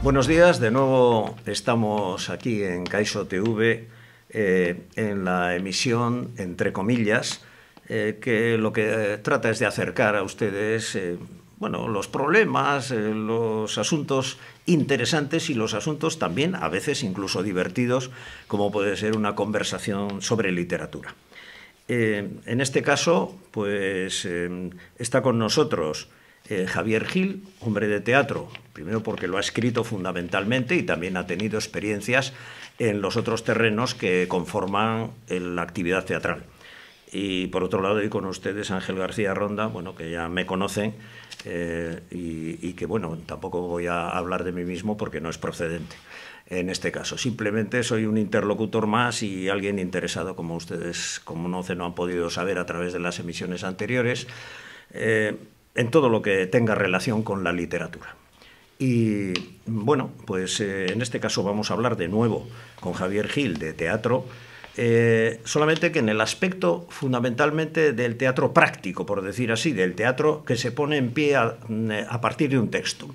Buenos días, de nuevo estamos aquí en Caixo TV en la emisión, entre comillas, que lo que trata es de acercar a ustedes bueno, los problemas, los asuntos interesantes y los asuntos también a veces incluso divertidos, como puede ser una conversación sobre literatura. En este caso, pues está con nosotros Javier Gil, hombre de teatro, primero porque lo ha escrito fundamentalmente y también ha tenido experiencias en los otros terrenos que conforman la actividad teatral. Y por otro lado, y con ustedes, Ángel García Ronda, bueno, que ya me conocen y que, bueno, tampoco voy a hablar de mí mismo porque no es procedente en este caso. Simplemente soy un interlocutor más y alguien interesado, como ustedes, como no han podido saber a través de las emisiones anteriores, en todo lo que tenga relación con la literatura. Y bueno, pues en este caso vamos a hablar de nuevo con Javier Gil de teatro, solamente que en el aspecto fundamentalmente del teatro práctico, por decir así, del teatro que se pone en pie a partir de un texto.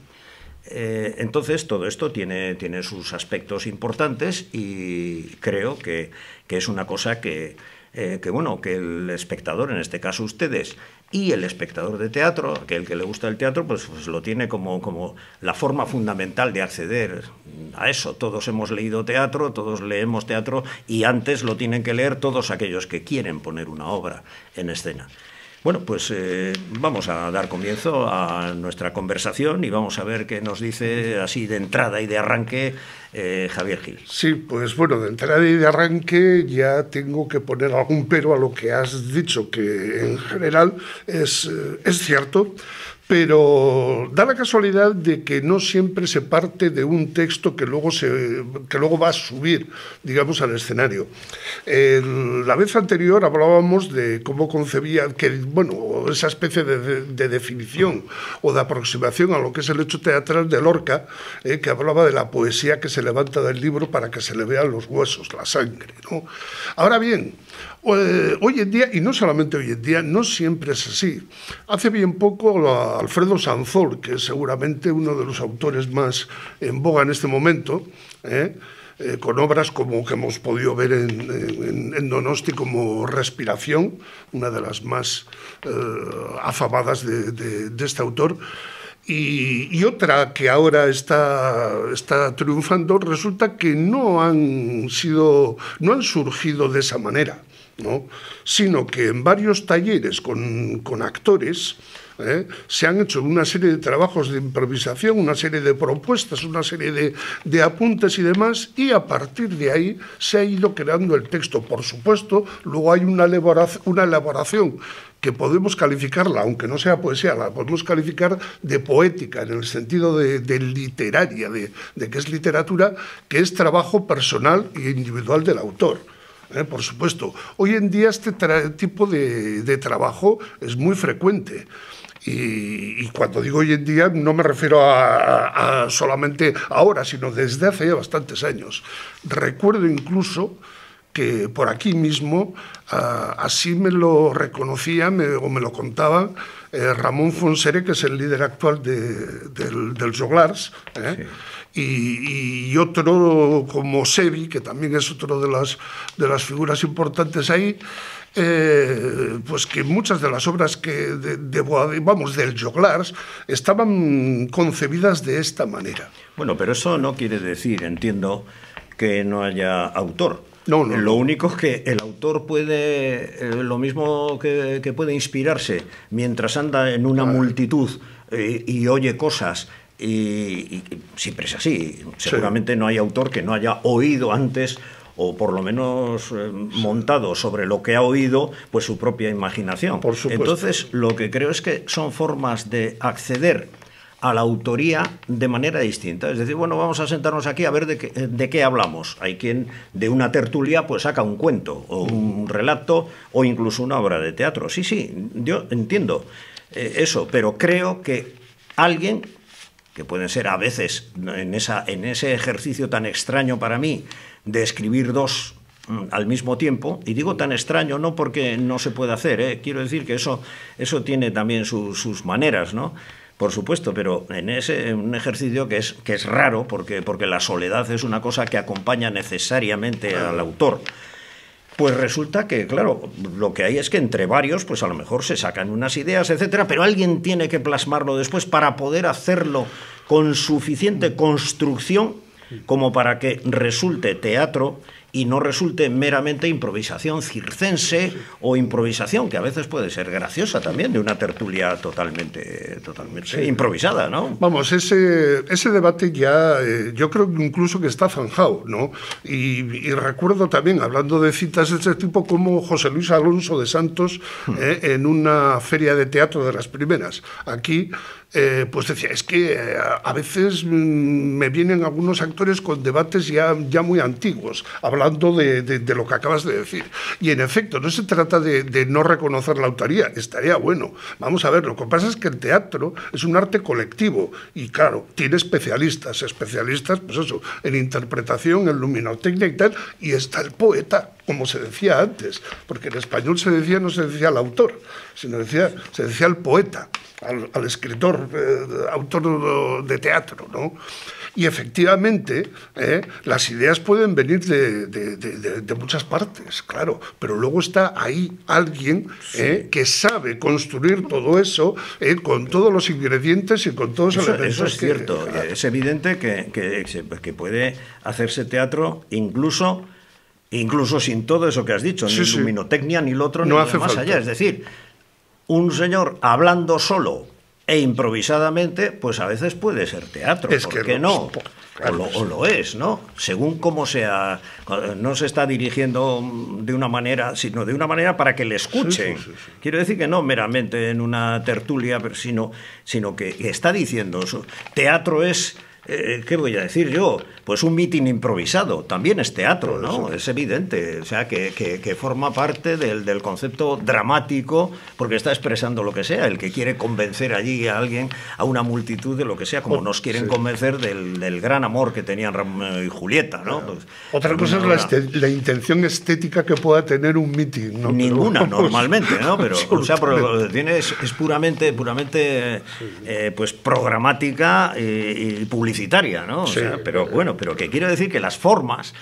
Entonces todo esto tiene sus aspectos importantes y creo que es una cosa que bueno, que el espectador, en este caso ustedes, y el espectador de teatro, aquel que le gusta el teatro, pues lo tiene como la forma fundamental de acceder a eso. Todos hemos leído teatro, todos leemos teatro, y antes lo tienen que leer todos aquellos que quieren poner una obra en escena. Bueno, pues vamos a dar comienzo a nuestra conversación y vamos a ver qué nos dice así de entrada y de arranque Javier Gil. Sí, pues bueno, de entrada y de arranque ya tengo que poner algún pero a lo que has dicho, que en general es cierto, pero da la casualidad de que no siempre se parte de un texto que luego va a subir, digamos, al escenario. La vez anterior hablábamos de cómo concebía, bueno, esa especie de definición o de aproximación a lo que es el hecho teatral de Lorca, que hablaba de la poesía que se levanta del libro para que se le vean los huesos, la sangre, ¿no? Ahora bien, hoy en día, y no solamente hoy en día, no siempre es así. Hace bien poco Alfredo Sanzol, que es seguramente uno de los autores más en boga en este momento, con obras como que hemos podido ver en Donosti, como Respiración, una de las más afamadas de este autor, y otra que ahora está triunfando, resulta que no han surgido de esa manera, ¿no? Sino que en varios talleres con actores se han hecho una serie de trabajos de improvisación, una serie de propuestas, una serie de apuntes y demás, y a partir de ahí se ha ido creando el texto. Por supuesto, luego hay una elaboración que podemos calificarla, aunque no sea poesía, la podemos calificar de poética, en el sentido de literaria, de que es literatura, que es trabajo personal e individual del autor. Por supuesto, hoy en día este tipo de trabajo es muy frecuente. Y cuando digo hoy en día no me refiero a solamente ahora, sino desde hace ya bastantes años. Recuerdo incluso que por aquí mismo, así me lo reconocía o me lo contaba Ramón Fonsere, que es el líder actual del Joglars, sí. Y otro como Sevi, que también es otro de las figuras importantes ahí, pues que muchas de las obras del Joglars estaban concebidas de esta manera. Bueno, pero eso no quiere decir, entiendo, que no haya autor. No. Lo único es que el autor puede, lo mismo que puede inspirarse mientras anda en una multitud y oye cosas, y siempre es así. Seguramente no hay autor que no haya oído antes, o por lo menos montado sobre lo que ha oído, pues su propia imaginación. Por supuesto. Entonces, lo que creo es que son formas de acceder a la autoría de manera distinta. Es decir, bueno, vamos a sentarnos aquí a ver de qué hablamos. Hay quien de una tertulia pues saca un cuento o un relato o incluso una obra de teatro. Sí, sí, yo entiendo eso, pero creo que alguien, que pueden ser a veces en ese ejercicio tan extraño para mí de escribir dos al mismo tiempo, y digo tan extraño no porque no se pueda hacer, quiero decir que eso tiene también sus maneras, ¿no? Por supuesto, pero en un ejercicio que es raro, porque la soledad es una cosa que acompaña necesariamente al autor. Pues resulta que, claro, lo que hay es que entre varios, pues a lo mejor se sacan unas ideas, etcétera, pero alguien tiene que plasmarlo después para poder hacerlo con suficiente construcción como para que resulte teatro y no resulte meramente improvisación circense o improvisación, que a veces puede ser graciosa también, de una tertulia totalmente improvisada, ¿no? Vamos, ese debate ya, yo creo incluso que está zanjado, ¿no? Y recuerdo también, hablando de citas de este tipo, como José Luis Alonso de Santos, en una feria de teatro de las primeras, aquí, pues decía, es que a veces me vienen algunos actores con debates ya muy antiguos, hablando de lo que acabas de decir. Y en efecto, no se trata de no reconocer la autoría, estaría bueno. Vamos a ver, lo que pasa es que el teatro es un arte colectivo y claro, tiene especialistas, pues eso, en interpretación, en luminotecnia y tal, y está el poeta, como se decía antes, porque en español no se decía el autor, sino se decía el poeta, al escritor, autor de teatro, ¿no? Y efectivamente, las ideas pueden venir de muchas partes, claro, pero luego está ahí alguien que sabe construir todo eso con todos los ingredientes y con todos los elementos. Eso es cierto, es evidente que puede hacerse teatro incluso sin todo eso que has dicho, ni luminotecnia, ni lo otro, ni lo más allá. Es decir, un señor hablando solo e improvisadamente, pues a veces puede ser teatro, ¿por qué no? O lo es, ¿no? Según cómo sea, no se está dirigiendo de una manera, sino de una manera para que le escuchen. Sí. Quiero decir que no meramente en una tertulia, sino que está diciendo eso. Teatro es... ¿qué voy a decir yo? Pues un mitin improvisado, también es teatro, ¿no? Es evidente, o sea, que forma parte del concepto dramático, porque está expresando lo que sea, el que quiere convencer allí a alguien, a una multitud de lo que sea, como nos quieren convencer del gran amor que tenían Romeo y Julieta, ¿no? Pues, otra cosa es la intención estética que pueda tener un mitin, ¿no? Ninguna, normalmente, ¿no? Pero, o sea, es puramente pues programática y publicitaria, ¿no? O sea, pero bueno, pero que quiero decir que las formas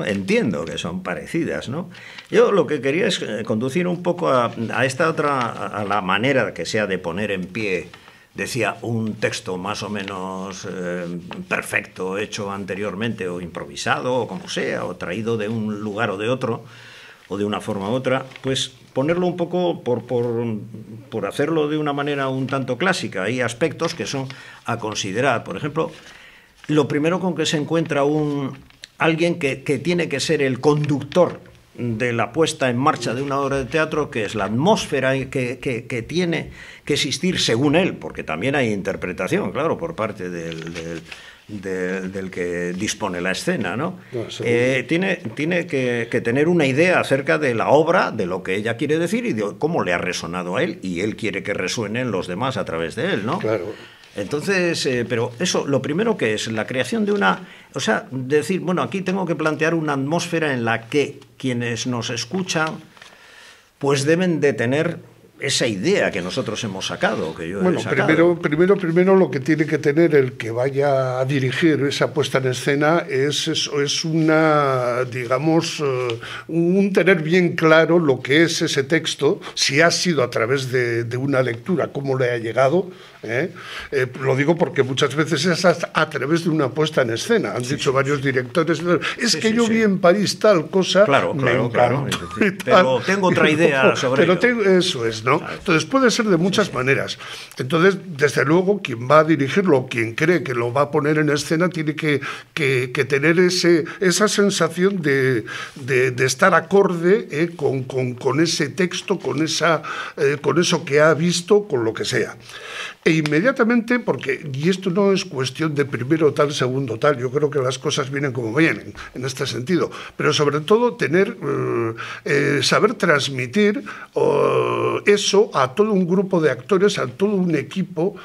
entiendo que son parecidas, ¿no? Yo lo que quería es conducir un poco a esta otra, a la manera que sea de poner en pie, decía, un texto más o menos perfecto, hecho anteriormente o improvisado, o como sea, o traído de un lugar o de otro, o de una forma u otra, pues ponerlo un poco por hacerlo de una manera un tanto clásica. Hay aspectos que son a considerar. Por ejemplo, lo primero con que se encuentra alguien que tiene que ser el conductor de la puesta en marcha de una obra de teatro, que es la atmósfera que tiene que existir según él, porque también hay interpretación, claro, por parte del que dispone la escena, ¿no? Tiene que tener una idea acerca de la obra, de lo que ella quiere decir y de cómo le ha resonado a él, y él quiere que resuenen los demás a través de él, ¿no? Claro. Entonces, pero eso, lo primero que es la creación de o sea, decir, bueno, aquí tengo que plantear una atmósfera en la que quienes nos escuchan pues deben de tener esa idea que nosotros hemos sacado, que yo he sacado. Primero lo que tiene que tener el que vaya a dirigir esa puesta en escena es una, digamos, un tener bien claro lo que es ese texto, si ha sido a través de una lectura, cómo le ha llegado. Lo digo porque muchas veces es a través de una puesta en escena. Han dicho varios directores, yo vi en París tal cosa. Claro. Pero tengo otra idea sobre ello. Eso es, ¿no? Entonces puede ser de muchas maneras. Entonces, desde luego, quien va a dirigirlo, quien cree que lo va a poner en escena, tiene que tener esa sensación de estar acorde con ese texto, con eso que ha visto, con lo que sea. E inmediatamente, porque, y esto no es cuestión de primero tal, segundo tal, yo creo que las cosas vienen como vienen, en este sentido, pero sobre todo saber transmitir eso a todo un grupo de actores, a todo un equipo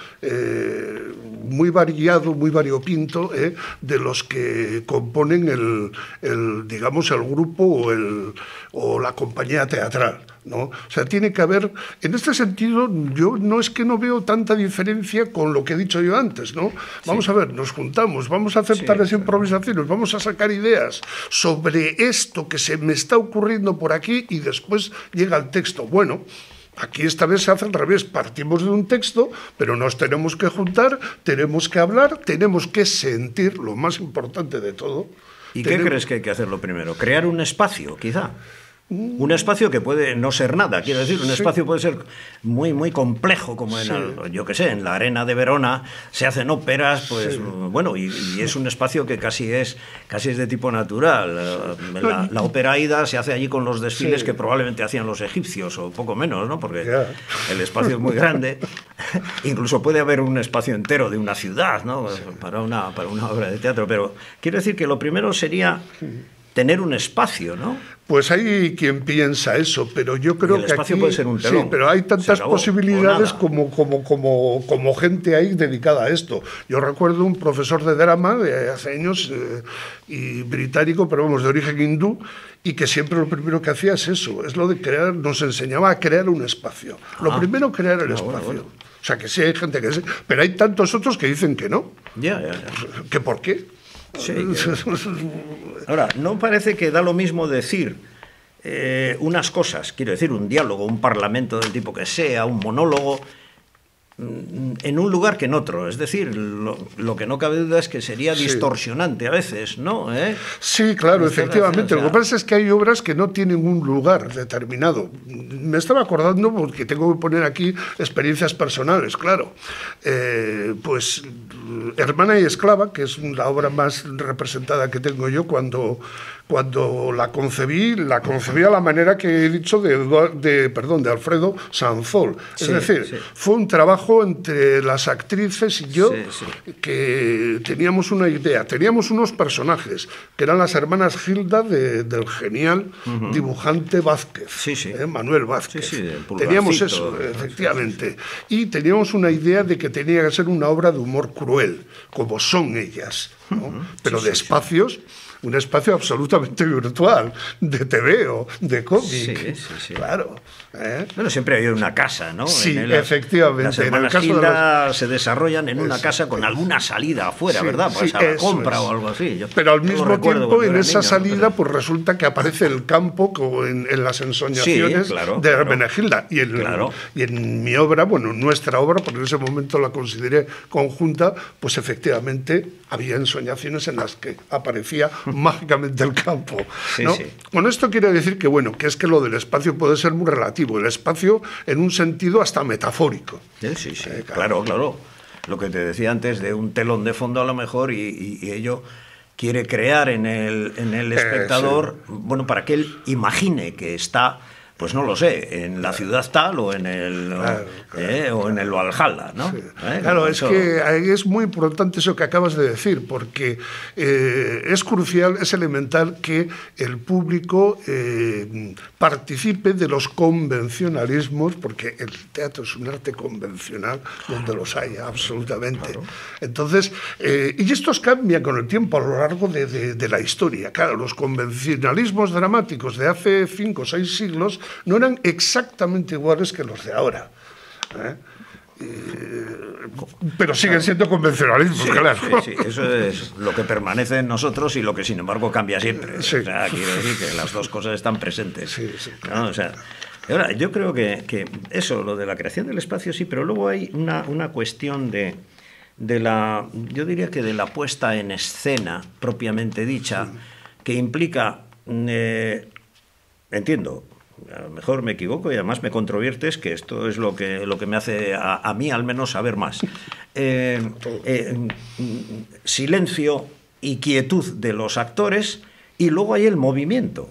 muy variado, muy variopinto, de los que componen digamos, el grupo o la compañía teatral, ¿no? O sea, tiene que haber, en este sentido, yo no es que no veo tanta diferencia con lo que he dicho yo antes, ¿no? Vamos a ver, nos juntamos, vamos a aceptar las improvisaciones, vamos a sacar ideas sobre esto que se me está ocurriendo por aquí y después llega el texto. Bueno, aquí esta vez se hace al revés, partimos de un texto, pero nos tenemos que juntar, tenemos que hablar, tenemos que sentir, lo más importante de todo. ¿Y qué crees que hay que hacerlo primero? ¿Crear un espacio, quizá? Un espacio que puede no ser nada, quiero decir, un espacio puede ser muy, muy complejo, como yo qué sé, en la Arena de Verona se hacen óperas, pues bueno, y es un espacio que casi es de tipo natural. La ópera Aida se hace allí con los desfiles que probablemente hacían los egipcios, o poco menos, ¿no? Porque el espacio es muy grande. Incluso puede haber un espacio entero de una ciudad, ¿no? Para una obra de teatro, pero quiero decir que lo primero sería tener un espacio, ¿no? Pues hay quien piensa eso, pero yo creo que el espacio aquí puede ser un telón. Sí, pero hay tantas posibilidades como gente ahí dedicada a esto. Yo recuerdo un profesor de drama de hace años, y británico, pero vamos, de origen hindú, y que siempre lo primero que hacía es eso, es lo de crear, nos enseñaba a crear un espacio. Lo primero, crear el espacio. Bueno. O sea, que sí hay gente que sí, pero hay tantos otros que dicen que no. Ya. ¿Que por qué? Sí, ahora, ¿no parece que da lo mismo decir unas cosas, quiero decir, un diálogo, un parlamento del tipo que sea, un monólogo, en un lugar que en otro? Es decir, lo que no cabe duda es que sería distorsionante a veces, ¿no? Sí, claro, efectivamente. Lo que pasa es que hay obras que no tienen un lugar determinado. Me estaba acordando, porque tengo que poner aquí experiencias personales, claro. Pues Hermana y Esclava, que es la obra más representada que tengo yo, cuando la concebí a la manera que he dicho de Alfredo Sanzol. Es decir, fue un trabajo entre las actrices y yo, que teníamos una idea, teníamos unos personajes, que eran las hermanas Gilda del genial dibujante Vázquez, Manuel Vázquez. Teníamos eso, efectivamente. Y teníamos una idea de que tenía que ser una obra de humor cruel, como son ellas, ¿no? Pero de espacios... Un espacio absolutamente virtual, de TVO, de cómic. Claro. Bueno, siempre hay una casa, ¿no? Sí, efectivamente. Las hermanas Gilda se desarrollan en una casa con alguna salida afuera, ¿verdad? Pues a la compra o algo así. Pero al mismo tiempo, en esa salida, pues resulta que aparece el campo en las ensoñaciones de Hermenegilda. Y en mi obra, bueno, nuestra obra, porque en ese momento la consideré conjunta, pues efectivamente había ensoñaciones en las que aparecía mágicamente el campo, ¿no? Con esto quiero decir que, bueno, que es que lo del espacio puede ser muy relativo, el espacio en un sentido hasta metafórico. Claro. Lo que te decía antes de un telón de fondo a lo mejor, y ello quiere crear en el espectador, bueno, para que él imagine que está, pues no lo sé, en la ciudad tal o en el o en el Valhalla, ¿no? Claro, es que es muy importante eso que acabas de decir, porque es crucial, es elemental que el público participe de los convencionalismos, porque el teatro es un arte convencional donde los haya, absolutamente. Entonces, y estos cambian con el tiempo a lo largo de la historia. Claro, los convencionalismos dramáticos de hace 5 o 6 siglos no eran exactamente iguales que los de ahora. Pero siguen siendo convencionalismos, claro. Eso es lo que permanece en nosotros y lo que, sin embargo, cambia siempre. O sea, quiero decir que las dos cosas están presentes. ¿No? O sea, ahora, yo creo que eso, lo de la creación del espacio, sí, pero luego hay una cuestión yo diría que de la puesta en escena propiamente dicha, que implica, entiendo, a lo mejor me equivoco y además me controviertes, que esto es lo que me hace a mí al menos saber más. Silencio y quietud de los actores, y luego hay el movimiento,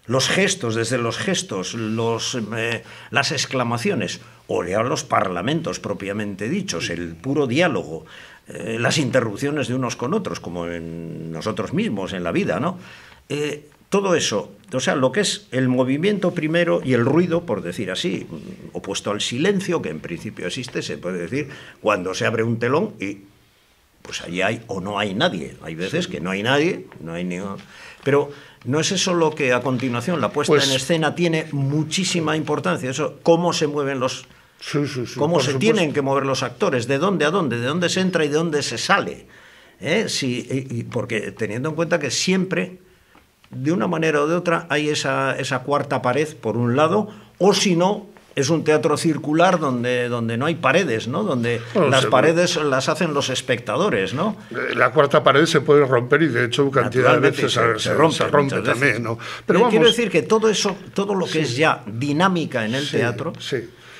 los gestos, desde los gestos, las exclamaciones, o ya los parlamentos propiamente dichos, el puro diálogo, las interrupciones de unos con otros, como en nosotros mismos, en la vida, ¿no? Todo eso, o sea, lo que es el movimiento primero y el ruido, por decir así, opuesto al silencio, que en principio existe, se puede decir, cuando se abre un telón y pues allí hay o no hay nadie. Hay veces que no hay nadie, no hay ningún... Pero no es eso lo que a continuación, la puesta en escena tiene muchísima importancia, eso, cómo se mueven los... cómo se tienen que mover los actores, de dónde a dónde, de dónde se entra y de dónde se sale. Porque teniendo en cuenta que siempre, de una manera o de otra, hay esa cuarta pared por un lado, o si no, es un teatro circular donde no hay paredes, ¿no? Donde las paredes las hacen los espectadores, ¿no? La cuarta pared se puede romper y de hecho cantidad de veces se rompe también, ¿no? Pero quiero decir que todo eso, todo lo que es ya dinámica en el teatro,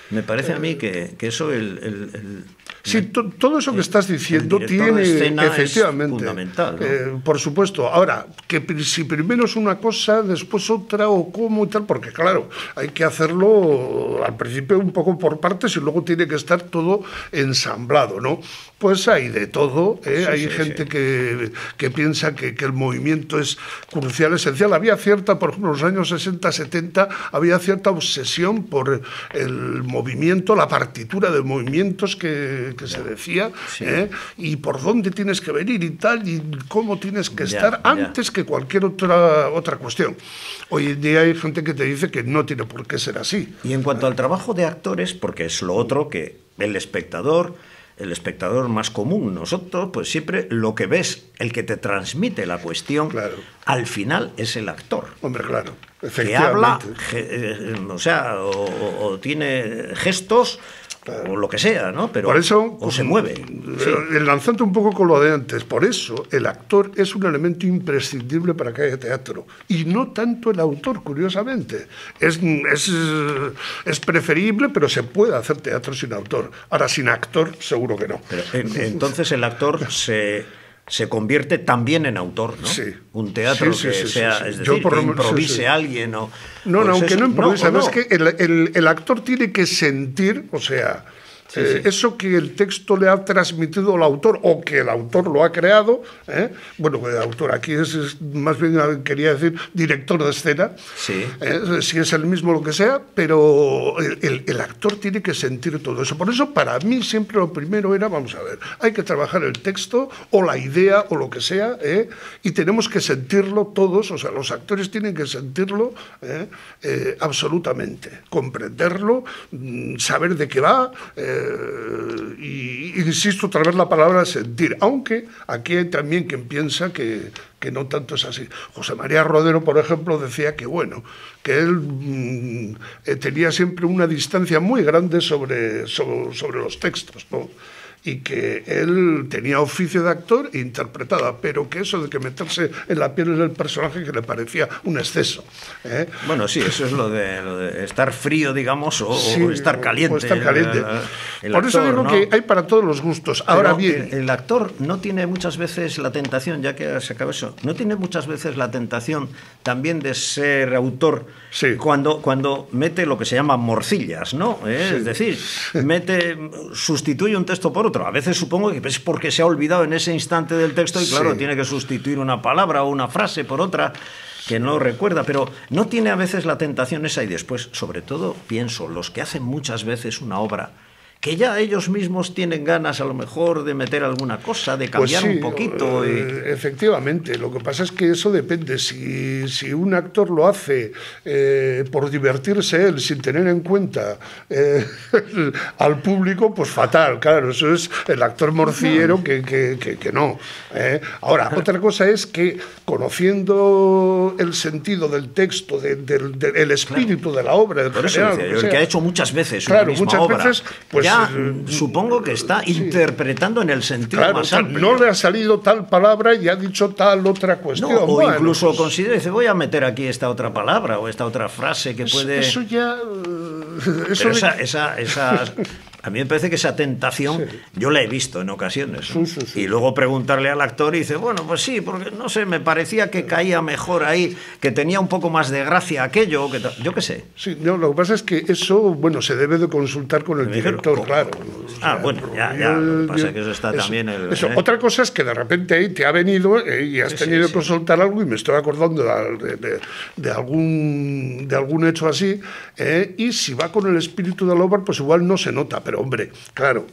me parece a mí que eso todo eso que estás diciendo tiene efectivamente fundamental, ¿no? Por supuesto. Ahora, que si primero es una cosa, después otra o cómo y tal, porque claro, hay que hacerlo al principio un poco por partes y luego tiene que estar todo ensamblado, ¿no? Pues hay de todo, hay gente que piensa que el movimiento es crucial, esencial. Había cierta, por ejemplo, en los años 60, 70, había cierta obsesión por el movimiento, la partitura de movimientos que se decía, y por dónde tienes que venir y tal, y cómo tienes que estar antes que cualquier otra cuestión. Hoy en día hay gente que te dice que no tiene por qué ser así. Y en cuanto al trabajo de actores, porque es lo otro que el espectador más común, nosotros, pues siempre lo que ves, el que te transmite la cuestión, al final es el actor. Hombre, claro, que habla, o sea, o tiene gestos, o lo que sea, ¿no? Pero por eso, o se mueve. Lanzando un poco con lo de antes, por eso el actor es un elemento imprescindible para que haya teatro. Y no tanto el autor, curiosamente. Es preferible, pero se puede hacer teatro sin autor. Ahora, sin actor, seguro que no. Pero, entonces el actor se convierte también en autor, ¿no? Sí. Un teatro que sea, es decir, que improvise alguien o... No, pues aunque no improvise, además que el actor tiene que sentir, o sea... eso que el texto le ha transmitido el autor o que el autor lo ha creado, bueno, el autor aquí es más bien, quería decir, director de escena, si es el mismo lo que sea, pero el actor tiene que sentir todo eso. Por eso para mí siempre lo primero era, vamos a ver, hay que trabajar el texto o la idea o lo que sea, y tenemos que sentirlo todos, o sea, los actores tienen que sentirlo absolutamente, comprenderlo, saber de qué va, y insisto otra vez la palabra sentir, aunque aquí hay también quien piensa que no tanto es así. José María Rodero, por ejemplo, decía que bueno, que él tenía siempre una distancia muy grande sobre los textos, ¿no? Y que él tenía oficio de actor e interpretaba, pero que eso de que meterse en la piel del personaje que le parecía un exceso. Bueno, sí, eso es lo de estar frío, digamos, o estar caliente. O estar caliente. El por actor, eso digo, ¿no?, que hay para todos los gustos. Ahora bien, el actor no tiene muchas veces la tentación, ya que se acaba eso, no tiene muchas veces la tentación también de ser autor cuando mete lo que se llama morcillas, ¿no? Es decir, sustituye un texto por otro. A veces supongo que es porque se ha olvidado en ese instante del texto y claro, tiene que sustituir una palabra o una frase por otra que no recuerda, pero no tiene a veces la tentación esa. Y después, sobre todo, pienso, los que hacen muchas veces una obra que ya ellos mismos tienen ganas a lo mejor de meter alguna cosa, de cambiar un poquito. Efectivamente, lo que pasa es que eso depende. Si un actor lo hace por divertirse él, sin tener en cuenta al público, pues fatal, claro, eso es el actor morcillero que no. Ahora, otra cosa es que conociendo el sentido del texto, el espíritu de la obra, por eso decía, el que ha hecho muchas veces una misma muchas obra, veces, pues, supongo que está interpretando en el sentido más amplio. No le ha salido tal palabra y ha dicho tal otra cuestión. O incluso considera, dice, voy a meter aquí esta otra palabra o esta otra frase que puede... Eso ya... Pero esa A mí me parece que esa tentación yo la he visto en ocasiones, ¿no? Y luego preguntarle al actor y dice, bueno, pues sí, porque no sé, me parecía que caía mejor ahí, que tenía un poco más de gracia aquello, que yo qué sé. Sí, no, lo que pasa es que eso, bueno, se debe de consultar con el director, claro. O sea, bueno, ya, lo que pasa es que eso está también... Otra cosa es que de repente ahí te ha venido y has tenido que soltar algo, y me estoy acordando de algún hecho así, y si va con el espíritu de la obra, pues igual no se nota, pero hombre, claro,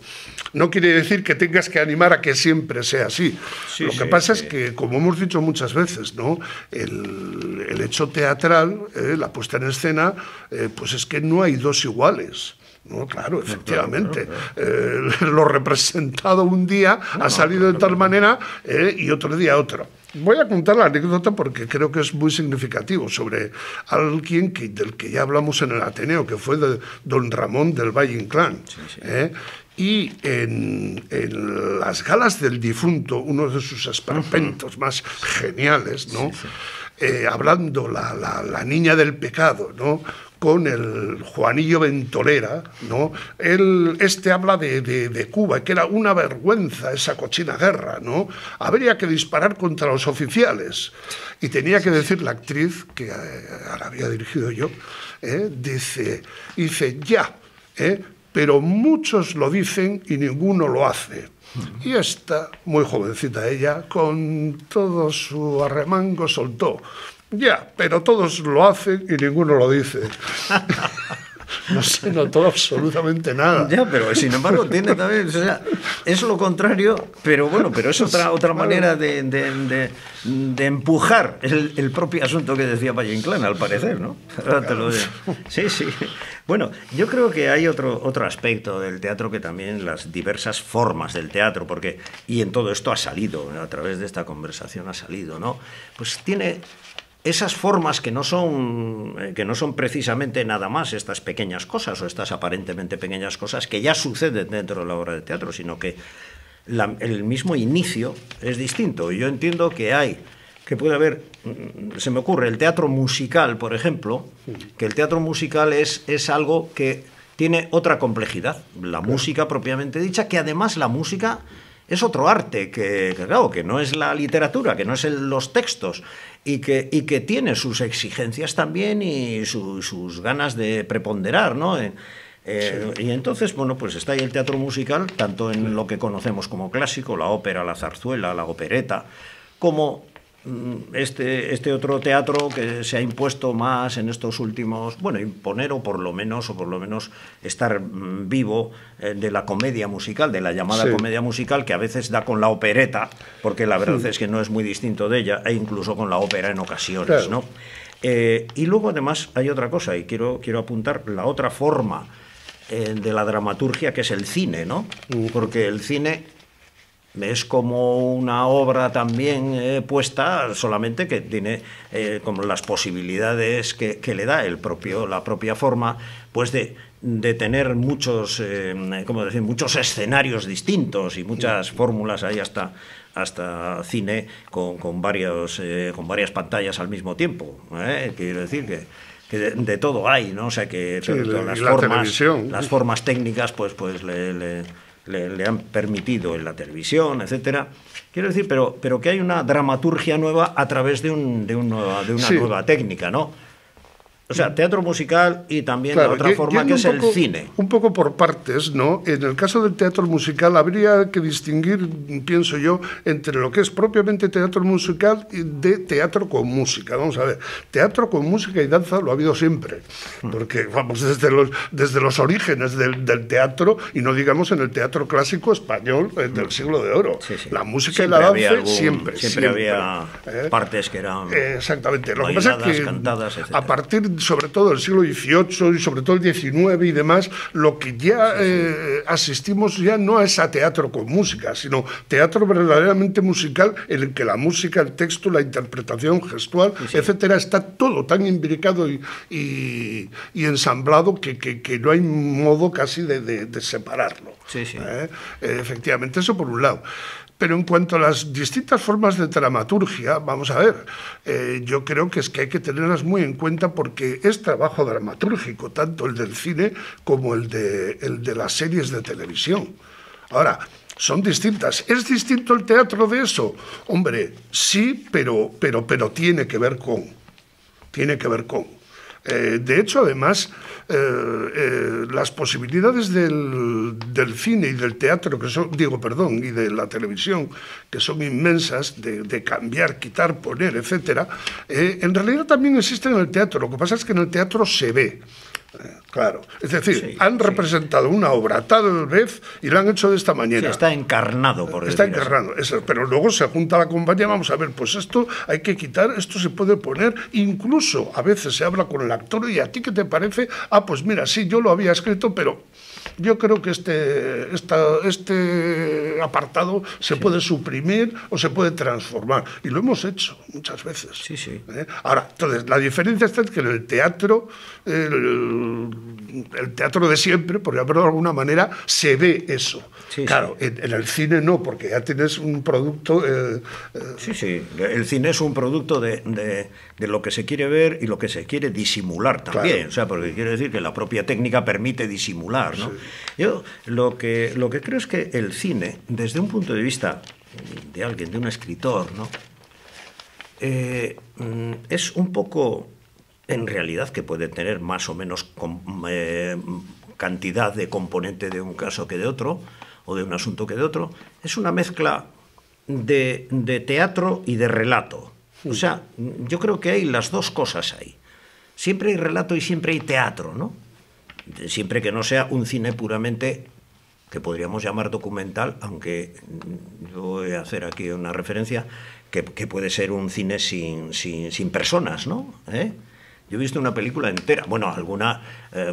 no quiere decir que tengas que animar a que siempre sea así. Lo que pasa es que, como hemos dicho muchas veces, ¿no?, el hecho teatral, la puesta en escena, pues es que no hay dos iguales. No, claro, efectivamente. Claro. Lo representado un día ha salido de tal manera y otro día otro. Voy a contar la anécdota porque creo que es muy significativo sobre alguien del que ya hablamos en el Ateneo, que fue don Ramón del Valle Inclán. Y en las galas del difunto, uno de sus esperpentos más geniales, ¿no? Hablando la niña del pecado, ¿no?, con el Juanillo Ventolera, ¿no? Este habla de Cuba, que era una vergüenza esa cochina guerra, ¿no? Habría que disparar contra los oficiales. Y tenía que decir la actriz, que la había dirigido yo, dice, ya, pero muchos lo dicen y ninguno lo hace. Y esta, muy jovencita ella, con todo su arremango soltó, ya, pero todos lo hacen y ninguno lo dice. No se notó absolutamente nada. Ya, pero sin embargo tiene también, o sea, es lo contrario, pero bueno, pero es otra manera de empujar el propio asunto que decía Valle Inclán, al parecer, ¿no? Ahora te lo digo. Sí. Bueno, yo creo que hay otro aspecto del teatro, que también las diversas formas del teatro, porque, y en todo esto ha salido, a través de esta conversación ha salido, ¿no? Pues tiene esas formas que no son precisamente nada más estas pequeñas cosas o estas aparentemente pequeñas cosas que ya suceden dentro de la obra de teatro, sino que el mismo inicio es distinto. Y yo entiendo que puede haber, se me ocurre, el teatro musical, por ejemplo, que el teatro musical es algo que tiene otra complejidad, la música propiamente dicha, que además la música es otro arte, que claro, que no es la literatura, que no es los textos, y que tiene sus exigencias también y sus ganas de preponderar, ¿no? Y entonces, bueno, pues está ahí el teatro musical, tanto en lo que conocemos como clásico, la ópera, la zarzuela, la opereta, como este otro teatro que se ha impuesto más en estos últimos, bueno, imponer o por lo menos estar vivo, de la comedia musical, de la llamada comedia musical, que a veces da con la opereta, porque la verdad es que no es muy distinto de ella, e incluso con la ópera en ocasiones, ¿no? Y luego además hay otra cosa, y quiero apuntar la otra forma de la dramaturgia, que es el cine, ¿no? Porque el cine es como una obra también puesta, solamente que tiene como las posibilidades que le da la propia forma, pues de tener muchos escenarios distintos y muchas fórmulas. Hay hasta cine con varias pantallas al mismo tiempo, quiero decir que de todo hay, ¿no? O sea que las formas técnicas pues le han permitido en la televisión, etcétera. Quiero decir, pero que hay una dramaturgia nueva a través de una nueva técnica, ¿no? O sea, teatro musical y también la otra forma que es el cine. Un poco por partes, ¿no? En el caso del teatro musical habría que distinguir, pienso yo, entre lo que es propiamente teatro musical y de teatro con música. Vamos a ver, teatro con música y danza lo ha habido siempre, porque vamos desde los orígenes del teatro, y no digamos en el teatro clásico español del siglo de oro. La música siempre y la danza siempre había partes que eran exactamente. Lo bailadas, que pasa es que cantadas, etcétera. A partir sobre todo del siglo XVIII y sobre todo el XIX y demás, lo que ya asistimos ya no es a teatro con música, sino teatro verdaderamente musical, en el que la música, el texto, la interpretación gestual, etcétera, está todo tan imbricado y ensamblado que no hay modo casi de separarlo. Efectivamente, eso por un lado. Pero en cuanto a las distintas formas de dramaturgia, vamos a ver, yo creo que es que hay que tenerlas muy en cuenta porque es trabajo dramatúrgico, tanto el del cine como el de las series de televisión. Ahora, son distintas. ¿Es distinto el teatro de eso? Hombre, sí, pero tiene que ver con. Tiene que ver con. De hecho, además, las posibilidades del cine y del teatro, y de la televisión, que son inmensas, de cambiar, quitar, poner, etcétera, en realidad también existen en el teatro. Lo que pasa es que en el teatro se ve. Claro, es decir, sí, han representado una obra tal vez y la han hecho de esta manera. Sí, está encarnado, por Está decir encarnado, eso, pero luego se junta la compañía, vamos a ver, pues esto hay que quitar, esto se puede poner, incluso a veces se habla con el actor y ¿a ti qué te parece? Ah, pues mira, sí, yo lo había escrito, pero yo creo que este apartado se puede suprimir o se puede transformar. Y lo hemos hecho muchas veces. Sí, sí. Ahora, entonces, la diferencia está en que en el teatro, el teatro de siempre, por llamarlo de alguna manera, se ve eso. Sí, claro, sí. En el cine no, porque ya tienes un producto... Sí, sí. El cine es un producto de lo que se quiere ver y lo que se quiere disimular también. Claro. O sea, porque quiere decir que la propia técnica permite disimular, ¿no? Sí. Yo lo que creo es que el cine, desde un punto de vista de alguien, de un escritor, ¿no? Es un poco, en realidad, que puede tener más o menos cantidad de componente de un caso que de otro, o de un asunto que de otro, es una mezcla de teatro y de relato. O sea, yo creo que hay las dos cosas ahí. Siempre hay relato y siempre hay teatro, ¿no? Siempre que no sea un cine puramente que podríamos llamar documental, aunque yo voy a hacer aquí una referencia, que puede ser un cine sin personas, ¿no? Yo he visto una película entera, bueno, alguna,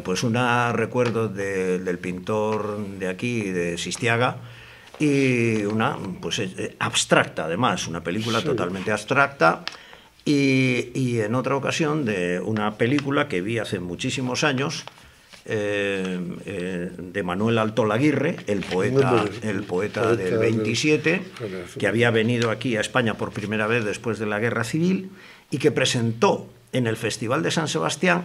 pues una recuerdo del pintor de aquí, de Sistiaga, y una, pues abstracta además, una película totalmente abstracta, y en otra ocasión de una película que vi hace muchísimos años, de Manuel Altolaguirre, el poeta del 27, que había venido aquí a España por primera vez después de la Guerra Civil y que presentó en el Festival de San Sebastián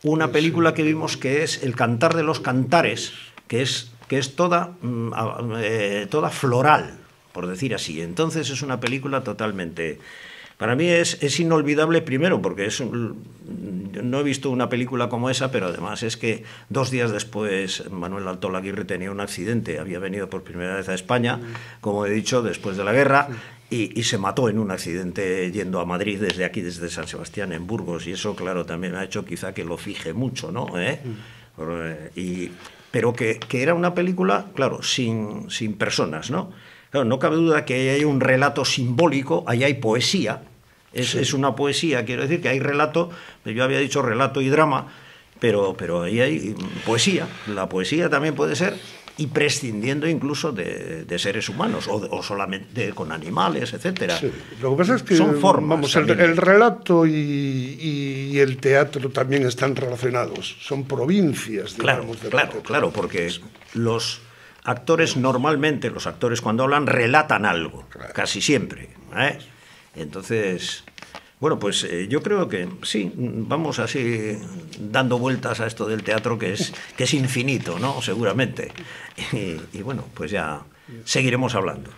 una película que vimos que es El Cantar de los Cantares, que es toda floral, por decir así. Entonces es una película totalmente... Para mí es inolvidable, primero, porque no he visto una película como esa, pero además es que 2 días después Manuel Altolaguirre tenía un accidente, había venido por primera vez a España, como he dicho, después de la guerra, y se mató en un accidente yendo a Madrid desde aquí, desde San Sebastián, en Burgos, y eso, claro, también ha hecho quizá que lo fije mucho, ¿no? Pero que era una película, claro, sin personas, ¿no? Claro, no cabe duda que hay un relato simbólico, ahí hay poesía, es una poesía, quiero decir que hay relato, yo había dicho relato y drama, pero ahí hay poesía, la poesía también puede ser, y prescindiendo incluso de seres humanos, o solamente con animales, etcétera. Sí. Lo que pasa es que son formas. Vamos, el relato y el teatro también están relacionados, son provincias, digamos. Claro, porque los actores normalmente, los actores cuando hablan relatan algo, casi siempre, Entonces, bueno, pues yo creo que sí, vamos así dando vueltas a esto del teatro que es infinito, ¿no? Seguramente. Y bueno, pues ya seguiremos hablando.